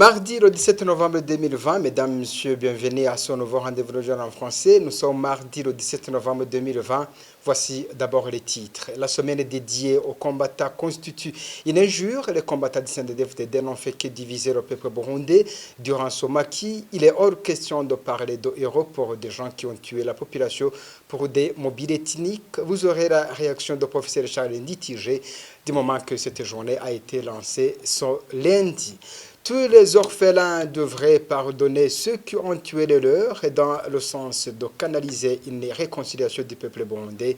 Mardi, le 17 novembre 2020, mesdames, messieurs, bienvenue à ce nouveau rendez-vous de journal en français. Nous sommes mardi, le 17 novembre 2020. Voici d'abord les titres. La semaine dédiée aux combattants constitue une injure. Les combattants du CNDD-FDD n'ont fait que diviser le peuple burundais. Durant ce maquis, il est hors question de parler de héros pour des gens qui ont tué la population pour des mobiles ethniques. Vous aurez la réaction du professeur Charles Nditigé du moment que cette journée a été lancée ce lundi. Tous les orphelins devraient pardonner ceux qui ont tué les leurs et dans le sens de canaliser une réconciliation du peuple burundais.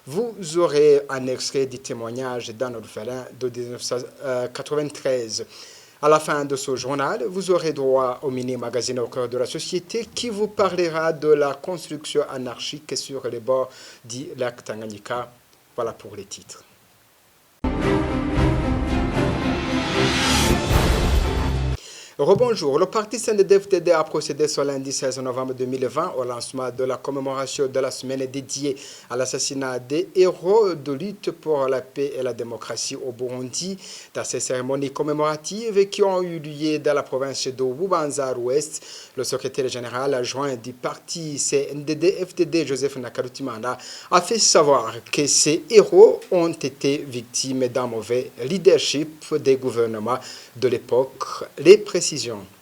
Vous aurez un extrait du témoignage d'un orphelin de 1993. À la fin de ce journal, vous aurez droit au mini-magazine au cœur de la société qui vous parlera de la construction anarchique sur les bords du lac Tanganyika. Voilà pour les titres. Rebonjour. Le parti CNDD-FDD a procédé ce lundi 16 novembre 2020 au lancement de la commémoration de la semaine dédiée à l'assassinat des héros de lutte pour la paix et la démocratie au Burundi. Dans ces cérémonies commémoratives qui ont eu lieu dans la province de Bubanza-Ouest, le secrétaire général adjoint du parti CNDD-FDD, Joseph Nakarutimana, a fait savoir que ces héros ont été victimes d'un mauvais leadership des gouvernements de l'époque. Les précisions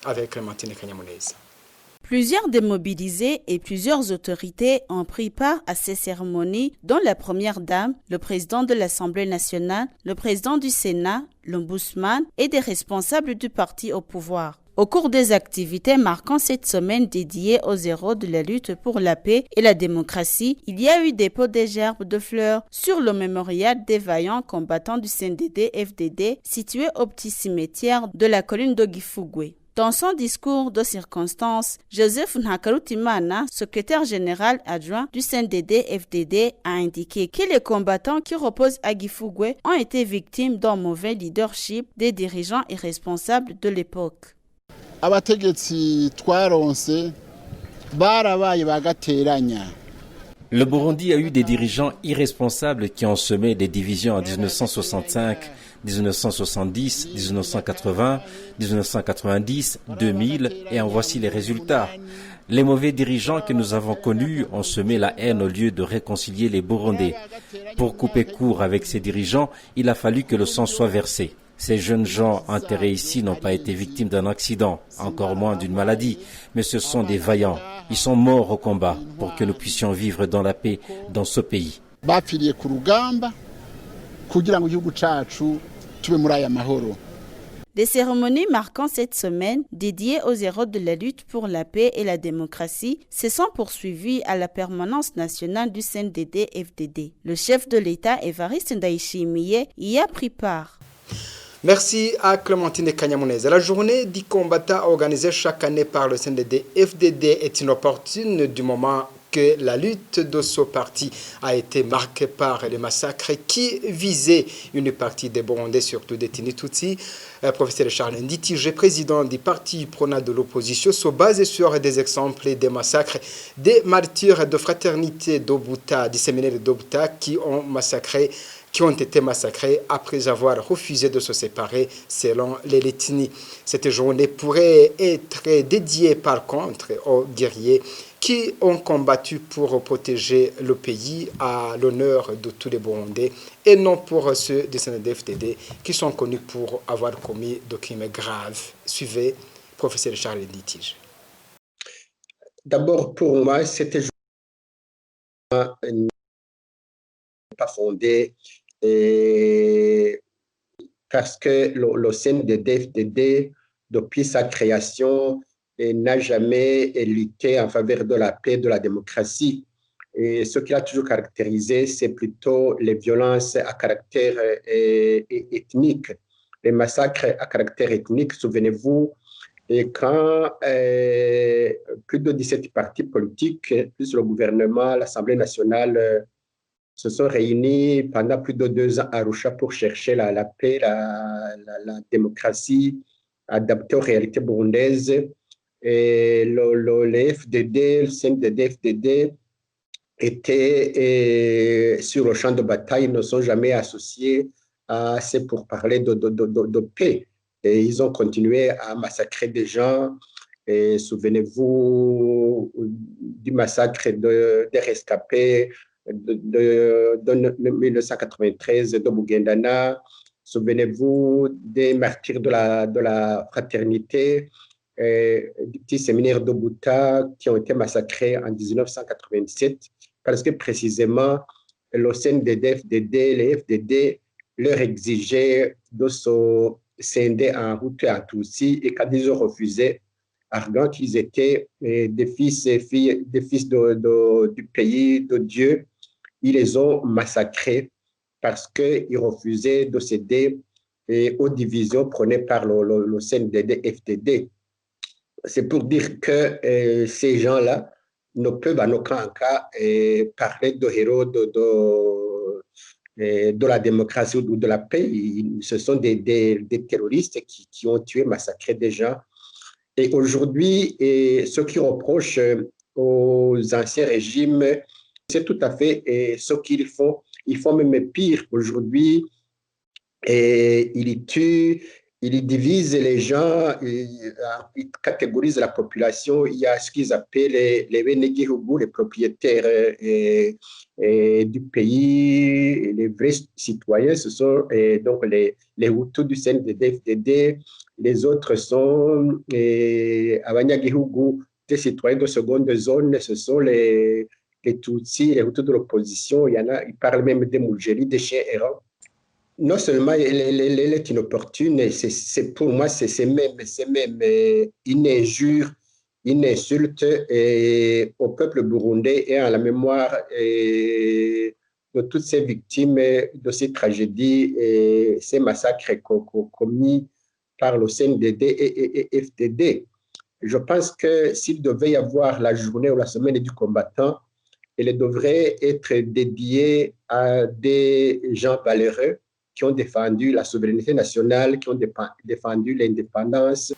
avec Clémentine Kanyamounez. Plusieurs démobilisés et plusieurs autorités ont pris part à ces cérémonies, dont la première dame, le président de l'Assemblée nationale, le président du Sénat, l'ombudsman et des responsables du parti au pouvoir. Au cours des activités marquant cette semaine dédiée aux héros de la lutte pour la paix et la démocratie, il y a eu dépôt des gerbes de fleurs sur le mémorial des vaillants combattants du CNDD-FDD situé au petit cimetière de la colline d'Ogifugwe. Dans son discours de circonstance, Joseph Nakarutimana, secrétaire général adjoint du CNDD-FDD, a indiqué que les combattants qui reposent à Gifugwe ont été victimes d'un mauvais leadership des dirigeants irresponsables de l'époque. Abategetsi twaronse barabaye bagateranya. Le Burundi a eu des dirigeants irresponsables qui ont semé des divisions en 1965, 1970, 1980, 1990, 2000 et en voici les résultats. Les mauvais dirigeants que nous avons connus ont semé la haine au lieu de réconcilier les Burundais. Pour couper court avec ces dirigeants, il a fallu que le sang soit versé. Ces jeunes gens enterrés ici n'ont pas été victimes d'un accident, encore moins d'une maladie, mais ce sont des vaillants. Ils sont morts au combat pour que nous puissions vivre dans la paix dans ce pays. Des cérémonies marquant cette semaine, dédiées aux héros de la lutte pour la paix et la démocratie, se sont poursuivies à la permanence nationale du CNDD-FDD. Le chef de l'État, Évariste Ndayishimiye, y a pris part. Merci à Clémentine Kanyamounez. La journée du combattant organisée chaque année par le CNDD-FDD est inopportune du moment que la lutte de ce parti a été marquée par les massacres qui visaient une partie des Burundais, surtout des Tinitutsi. Professeur Charles Nditigé, président du parti prônant de l'opposition, se base sur des exemples des massacres des martyrs de fraternité d'Obuta, du séminaire d'Obuta, qui ont été massacrés après avoir refusé de se séparer selon les ethnies. Cette journée pourrait être dédiée par contre aux guerriers qui ont combattu pour protéger le pays à l'honneur de tous les Burundais et non pour ceux du CNDD-FDD qui sont connus pour avoir commis de crimes graves. Suivez professeur Charles Nditigé. D'abord, pour moi, cette journée n'est pas fondée parce que le CNDD-FDD, depuis sa création, n'a jamais lutté en faveur de la paix, de la démocratie. Et ce qui a toujours caractérisé, c'est plutôt les violences à caractère ethnique, les massacres à caractère ethnique. Souvenez-vous, quand plus de 17 partis politiques, plus le gouvernement, l'Assemblée nationale, se sont réunis pendant plus de 2 ans à Arusha pour chercher la paix, la démocratie, adaptée aux réalités burundaises. Et le FDD, le CNDD-FDD étaient sur le champ de bataille, ne sont jamais associés à c'est pour parler de paix. et ils ont continué à massacrer des gens. Et souvenez-vous du massacre des rescapés de 1993 de Bouguendana. Souvenez-vous des martyrs de la fraternité, du petit séminaire de Bouta qui ont été massacrés en 1987 parce que précisément le CNDD, FDD, les FDD leur exigeaient de se scinder en Hutu et en Tutsi, et quand ils ont refusé, arguant qu'ils étaient des fils et filles, des fils du pays, de Dieu, ils les ont massacrés parce qu'ils refusaient de céder aux divisions prônées par le CNDD, FDD. C'est pour dire que ces gens-là ne peuvent en aucun cas parler de héros de la démocratie ou de la paix. Ce sont des terroristes qui ont tué, massacré des gens. Et aujourd'hui, ceux qui reprochent aux anciens régimes, c'est tout à fait ce qu'ils font. Ils font même pire aujourd'hui. Ils tuent, ils divisent les gens, ils catégorisent la population. Il y a ce qu'ils appellent les Wenegihougu, les propriétaires du pays, les vrais citoyens. Ce sont donc les Hutus du CNDD-FDD. Les autres sont Abanyagihugu, des citoyens de seconde zone. Ce sont les Tutsis, les Hutus de l'opposition. Il y en a, ils parlent même des Moulgéris, des chiens errants. Non seulement elle est inopportune, pour moi, c'est même une injure, une insulte au peuple burundais et à la mémoire de toutes ces victimes de ces tragédies et ces massacres commis par le CNDD et FDD. Je pense que s'il devait y avoir la journée ou la semaine du combattant, elle devrait être dédiée à des gens valeureux qui ont défendu la souveraineté nationale, qui ont défendu l'indépendance.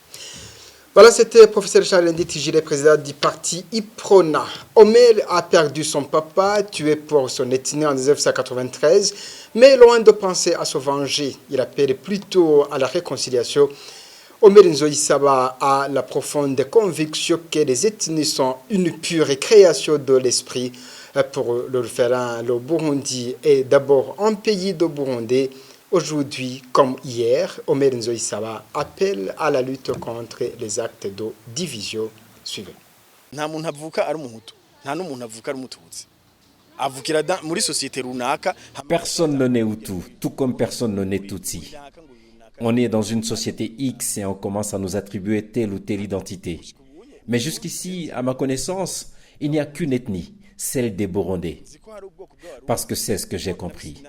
Voilà, c'était le professeur Charles Ndi Tijile, président du parti IPRONA. Omer a perdu son papa, tué pour son ethnie en 1993, mais loin de penser à se venger, il appelle plutôt à la réconciliation. Omer Nzoïsaba a la profonde conviction que les ethnies sont une pure création de l'esprit. Pour le référent, le Burundi est d'abord un pays de Burundi. Aujourd'hui, comme hier, Omer Nzoïsaba appelle à la lutte contre les actes de division. Suivez. Personne ne naît Hutu, tout comme personne ne naît Tutsi. On est dans une société X et on commence à nous attribuer telle ou telle identité. Mais jusqu'ici, à ma connaissance, il n'y a qu'une ethnie, celle des Burundais. Parce que c'est ce que j'ai compris.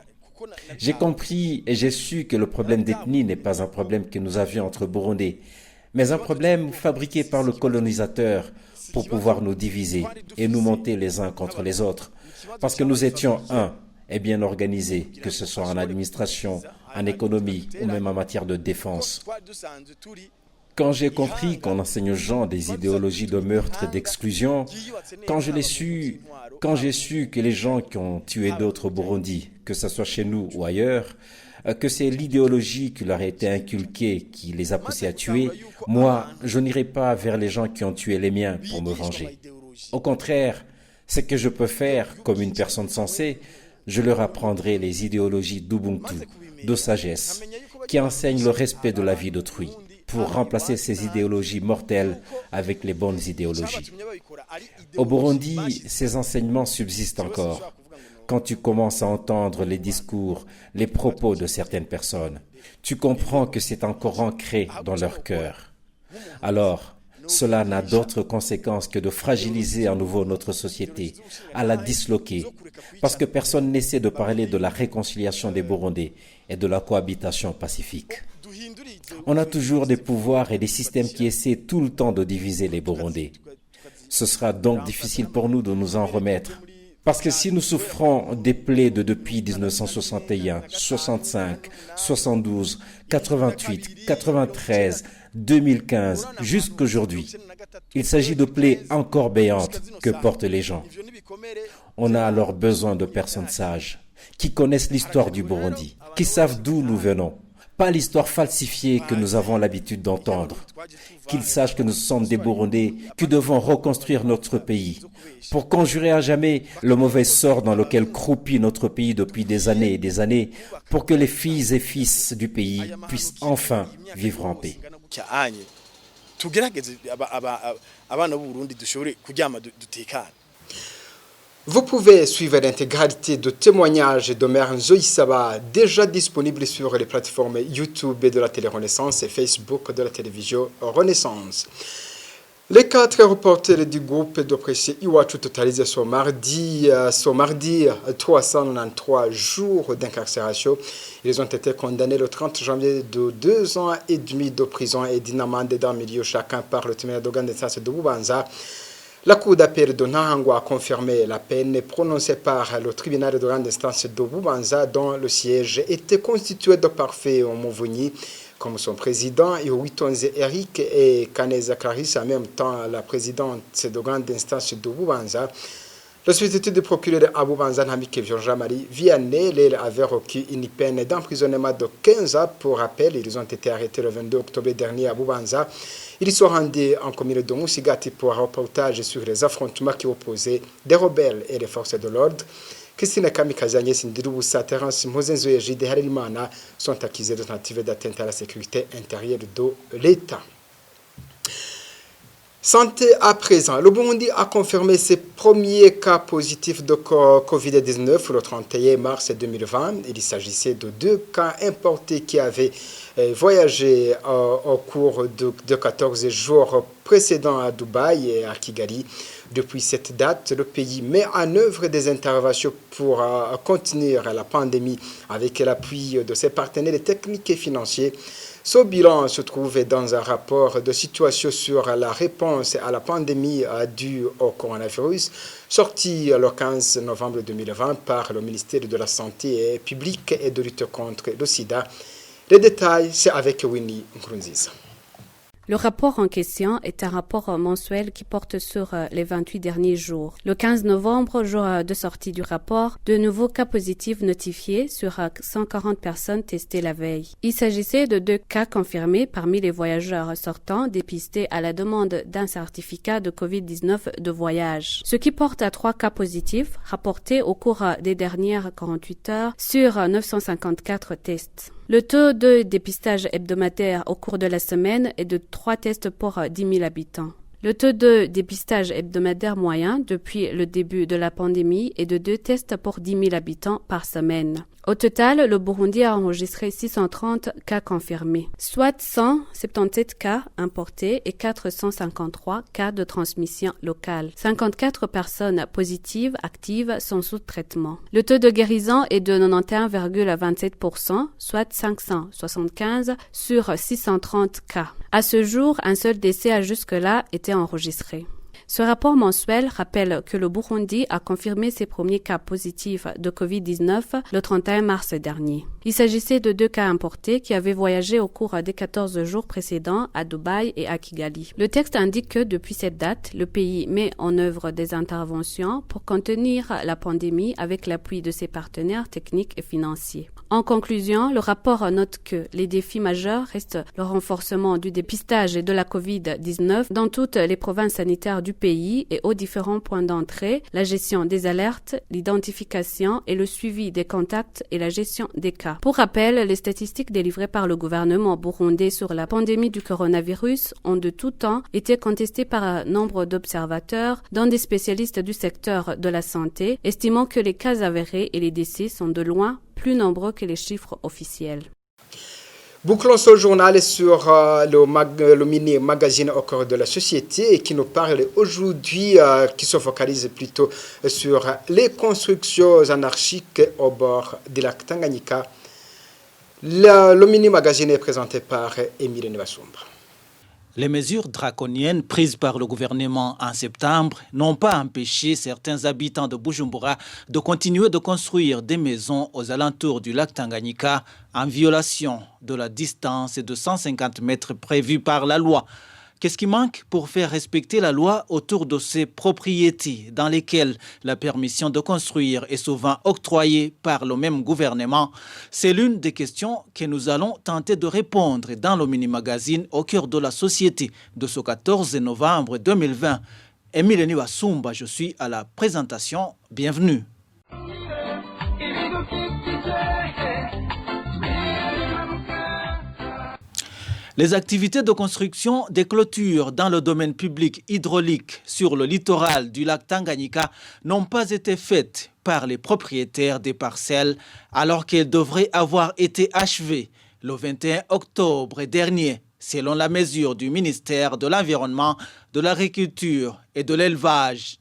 J'ai compris et j'ai su que le problème d'ethnie n'est pas un problème que nous avions entre Burundais, mais un problème fabriqué par le colonisateur pour pouvoir nous diviser et nous monter les uns contre les autres. Parce que nous étions un et bien organisés, que ce soit en administration, en économie ou même en matière de défense. Quand j'ai compris qu'on enseigne aux gens des idéologies de meurtre et d'exclusion, quand j'ai su que les gens qui ont tué d'autres au Burundi, que ce soit chez nous ou ailleurs, que c'est l'idéologie qui leur a été inculquée qui les a poussés à tuer, moi, je n'irai pas vers les gens qui ont tué les miens pour me venger. Au contraire, ce que je peux faire comme une personne sensée, je leur apprendrai les idéologies d'Ubuntu, de sagesse, qui enseignent le respect de la vie d'autrui, pour remplacer ces idéologies mortelles avec les bonnes idéologies. Au Burundi, ces enseignements subsistent encore. Quand tu commences à entendre les discours, les propos de certaines personnes, tu comprends que c'est encore ancré dans leur cœur. Alors, cela n'a d'autre conséquence que de fragiliser à nouveau notre société, à la disloquer, parce que personne n'essaie de parler de la réconciliation des Burundais et de la cohabitation pacifique. On a toujours des pouvoirs et des systèmes qui essaient tout le temps de diviser les Burundais. Ce sera donc difficile pour nous de nous en remettre. Parce que si nous souffrons des plaies de depuis 1961, 65, 72, 88, 93, 2015, jusqu'aujourd'hui, il s'agit de plaies encore béantes que portent les gens. On a alors besoin de personnes sages, qui connaissent l'histoire du Burundi, qui savent d'où nous venons, pas l'histoire falsifiée que nous avons l'habitude d'entendre. Qu'ils sachent que nous sommes des Burundais qui devons reconstruire notre pays pour conjurer à jamais le mauvais sort dans lequel croupit notre pays depuis des années et des années, pour que les filles et fils du pays puissent enfin vivre en paix. Vous pouvez suivre l'intégralité de témoignages de Mère Nzoï Saba, déjà disponible sur les plateformes YouTube de la télé Renaissance et Facebook de la télévision Renaissance. Les 4 reporters du groupe de presse Iwachu totalisent ce mardi 393 jours d'incarcération. Ils ont été condamnés le 30 janvier de 2 ans et demi de prison et d'une amende d'un million chacun par le tribunal de grande instance de Bubanza. La Cour d'appel de Nahango a confirmé la peine prononcée par le tribunal de grande instance de Bubanza, dont le siège était constitué de Parfait Omovuni comme son président, et Witonze Eric et Kaneza Clarisse, en même temps la présidente de grande instance de Bubanza. Le substitut du procureur à Bubanza, Namike Jean-Marie Vianney, avait requis une peine d'emprisonnement de 15 ans. Pour rappel, ils ont été arrêtés le 22 octobre dernier à Bubanza. Ils sont rendus en commune de Moussigati pour un reportage sur les affrontements qui opposaient des rebelles et les forces de l'ordre. Christine Kamikazanye, Sindirubusa, Terence Mozenzo et Jide Harimana sont accusés de tentative d'atteinte à la sécurité intérieure de l'État. Santé à présent. Le Burundi a confirmé ses premiers cas positifs de Covid-19 le 31 mars 2020. Il s'agissait de 2 cas importés qui avaient voyagé au cours de 14 jours précédents à Dubaï et à Kigali. Depuis cette date, le pays met en œuvre des interventions pour contenir la pandémie avec l'appui de ses partenaires techniques et financiers. Ce bilan se trouve dans un rapport de situation sur la réponse à la pandémie due au coronavirus, sorti le 15 novembre 2020 par le ministère de la Santé publique et de lutte contre le sida. Les détails, c'est avec Winnie Nkurunziza. Le rapport en question est un rapport mensuel qui porte sur les 28 derniers jours. Le 15 novembre, jour de sortie du rapport, de nouveaux cas positifs notifiés sur 140 personnes testées la veille. Il s'agissait de 2 cas confirmés parmi les voyageurs sortants dépistés à la demande d'un certificat de Covid-19 de voyage, ce qui porte à 3 cas positifs rapportés au cours des dernières 48 heures sur 954 tests. Le taux de dépistage hebdomadaire au cours de la semaine est de 3 tests pour 10 000 habitants. Le taux de dépistage hebdomadaire moyen depuis le début de la pandémie est de 2 tests pour 10 000 habitants par semaine. Au total, le Burundi a enregistré 630 cas confirmés, soit 177 cas importés et 453 cas de transmission locale. 54 personnes positives actives sont sous traitement. Le taux de guérison est de 91,27%, soit 575 sur 630 cas. À ce jour, un seul décès a jusque-là été enregistré. Ce rapport mensuel rappelle que le Burundi a confirmé ses premiers cas positifs de Covid-19 le 31 mars dernier. Il s'agissait de 2 cas importés qui avaient voyagé au cours des 14 jours précédents à Dubaï et à Kigali. Le texte indique que depuis cette date, le pays met en œuvre des interventions pour contenir la pandémie avec l'appui de ses partenaires techniques et financiers. En conclusion, le rapport note que les défis majeurs restent le renforcement du dépistage de la Covid-19 dans toutes les provinces sanitaires du pays et aux différents points d'entrée, la gestion des alertes, l'identification et le suivi des contacts et la gestion des cas. Pour rappel, les statistiques délivrées par le gouvernement burundais sur la pandémie du coronavirus ont de tout temps été contestées par un nombre d'observateurs, dont des spécialistes du secteur de la santé, estimant que les cas avérés et les décès sont de loin plus nombreux que les chiffres officiels. Bouclons ce journal sur le mini-magazine au cœur de la société qui nous parle aujourd'hui, qui se focalise plutôt sur les constructions anarchiques au bord du lac Tanganyika. Le mini-magazine est présenté par Émile Nibasumba. Les mesures draconiennes prises par le gouvernement en septembre n'ont pas empêché certains habitants de Bujumbura de continuer de construire des maisons aux alentours du lac Tanganyika en violation de la distance de 150 mètres prévue par la loi. Qu'est-ce qui manque pour faire respecter la loi autour de ces propriétés dans lesquelles la permission de construire est souvent octroyée par le même gouvernement? C'est l'une des questions que nous allons tenter de répondre dans le mini-magazine Au cœur de la société de ce 14 novembre 2020. Émile Niwasumba, je suis à la présentation. Bienvenue. Les activités de construction des clôtures dans le domaine public hydraulique sur le littoral du lac Tanganyika n'ont pas été faites par les propriétaires des parcelles alors qu'elles devraient avoir été achevées le 21 octobre dernier, selon la mesure du ministère de l'Environnement, de l'Agriculture et de l'Élevage.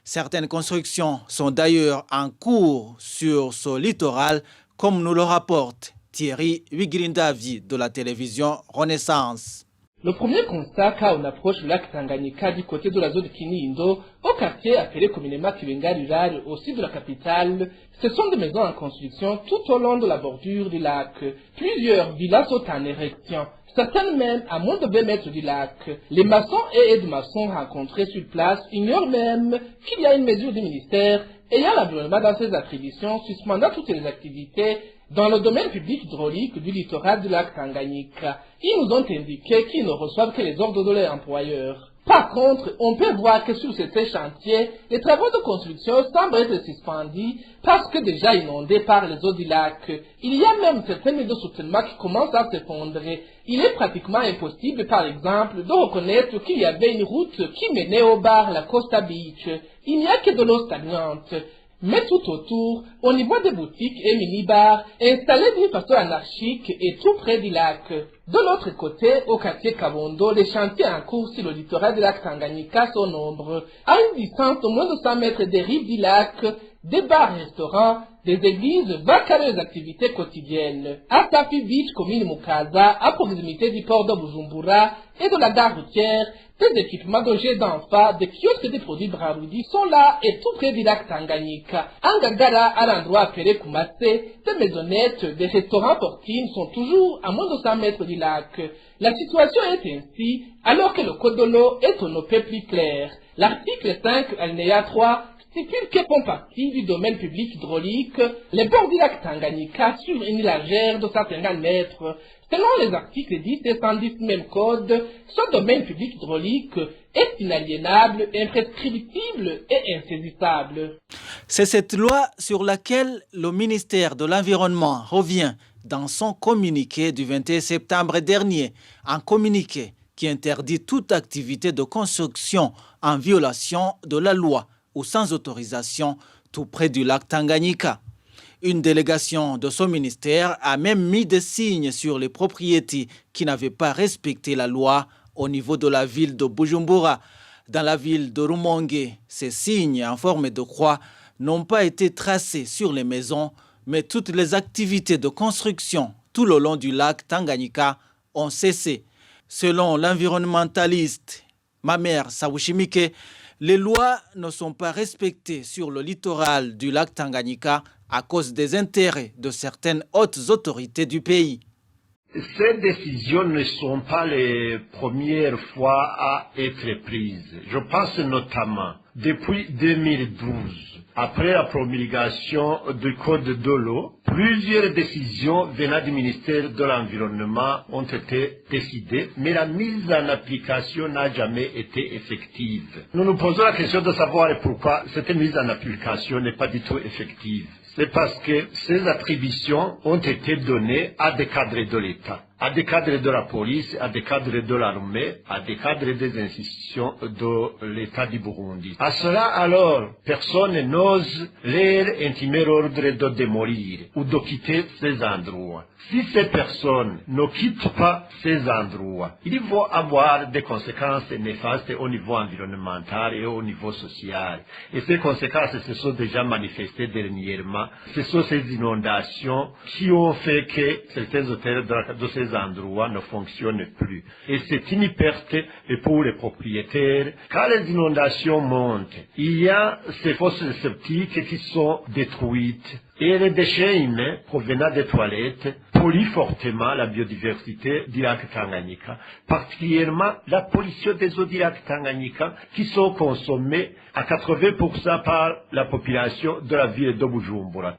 Certaines constructions sont d'ailleurs en cours sur ce littoral, comme nous le rapporte Thierry Wigrindavi de la télévision Renaissance. Le premier constat quand on approche le lac Tanganyika du côté de la zone de Kinindo, au quartier appelé communément Kibenga rural au sud de la capitale, ce sont des maisons en construction tout au long de la bordure du lac. Plusieurs villas sont en érection, certaines même à moins de 20 mètres du lac. Les maçons et aides-maçons rencontrés sur place ignorent même qu'il y a une mesure du ministère ayant l'environnement dans ses attributions suspendant toutes les activités dans le domaine public hydraulique du littoral du lac Tanganyika. Ils nous ont indiqué qu'ils ne reçoivent que les ordres de leurs employeurs. Par contre, on peut voir que sur ces chantiers, les travaux de construction semblent être suspendus parce que déjà inondés par les eaux du lac. Il y a même certaines lignes de soutènement qui commencent à s'effondrer. Il est pratiquement impossible, par exemple, de reconnaître qu'il y avait une route qui menait au bar la Costa Beach. Il n'y a que de l'eau stagnante. Mais tout autour, on y voit des boutiques et mini-bars installés d'une façon anarchique et tout près du lac. De l'autre côté, au quartier Kabondo, les chantiers en cours sur le littoral du lac Tanganyika sont nombreux. À une distance de moins de 100 mètres des rives du lac, des bars-restaurants, des églises vaquent à leurs activités quotidiennes. À Safi Beach, commune Mukaza, à proximité du port de Bujumbura et de la gare routière, des équipements de jeux d'enfants, des kiosques de produits Braroudi sont là et tout près du lac Tanganyika. En Gagara, à l'endroit appelé Kumase, des maisonnettes, des restaurants portines sont toujours à moins de 100 mètres du lac. La situation est ainsi, alors que le code de l'eau est au nopé plus clair. L'article 5, alinéa 3, stipule que font partie du domaine public hydraulique les bords du lac Tanganyika sur une largeur de 150 mètres. Selon les articles 10 et 110 même code, ce domaine public hydraulique est inaliénable, imprescriptible et insaisissable. C'est cette loi sur laquelle le ministère de l'Environnement revient dans son communiqué du 21 septembre dernier, un communiqué qui interdit toute activité de construction en violation de la loi ou sans autorisation tout près du lac Tanganyika. Une délégation de ce ministère a même mis des signes sur les propriétés qui n'avaient pas respecté la loi au niveau de la ville de Bujumbura. Dans la ville de Rumonge, ces signes en forme de croix n'ont pas été tracés sur les maisons, mais toutes les activités de construction tout le long du lac Tanganyika ont cessé. Selon l'environnementaliste Mamer Sawushimike, les lois ne sont pas respectées sur le littoral du lac Tanganyika à cause des intérêts de certaines hautes autorités du pays. Ces décisions ne sont pas les premières fois à être prises. Je pense notamment depuis 2012, après la promulgation du Code de l'eau, plusieurs décisions venant du ministère de l'Environnement ont été décidées, mais la mise en application n'a jamais été effective. Nous nous posons la question de savoir pourquoi cette mise en application n'est pas du tout effective. C'est parce que ces attributions ont été données à des cadres de l'État, à des cadres de la police, à des cadres de l'armée, à des cadres des institutions de l'État du Burundi. À cela, alors, personne n'ose leur intimer l'ordre de démolir ou de quitter ces endroits. Si ces personnes ne quittent pas ces endroits, il va avoir des conséquences néfastes au niveau environnemental et au niveau social. Et ces conséquences se sont déjà manifestées dernièrement. Ce sont ces inondations qui ont fait que certains hôtels de ces endroits ne fonctionnent plus. Et c'est une perte pour les propriétaires. Quand les inondations montent, il y a ces fosses septiques qui sont détruites. Et les déchets humains provenant des toilettes pollue fortement la biodiversité du lac Tanganyika, particulièrement la pollution des eaux du lac Tanganyika qui sont consommées à 80% par la population de la ville de Bujumbura.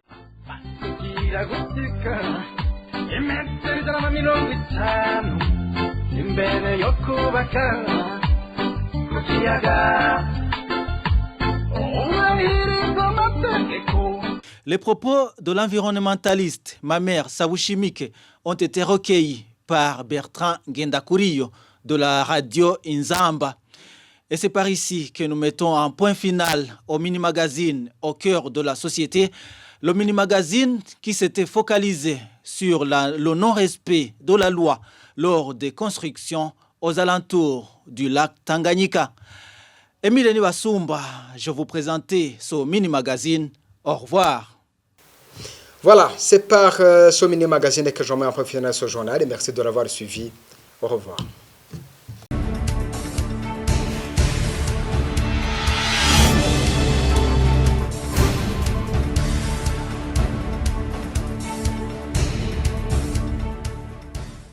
Les propos de l'environnementaliste Mamer Sawushimike ont été recueillis par Bertrand Ngendakuriyo de la radio Inzamba. Et c'est par ici que nous mettons un point final au mini-magazine au cœur de la société. Le mini-magazine qui s'était focalisé sur le non-respect de la loi lors des constructions aux alentours du lac Tanganyika. Émile Niwasumba, je vous présentais ce mini-magazine. Au revoir. Voilà, c'est par ce mini-magazine que je mets en point final ce journal et merci de l'avoir suivi. Au revoir.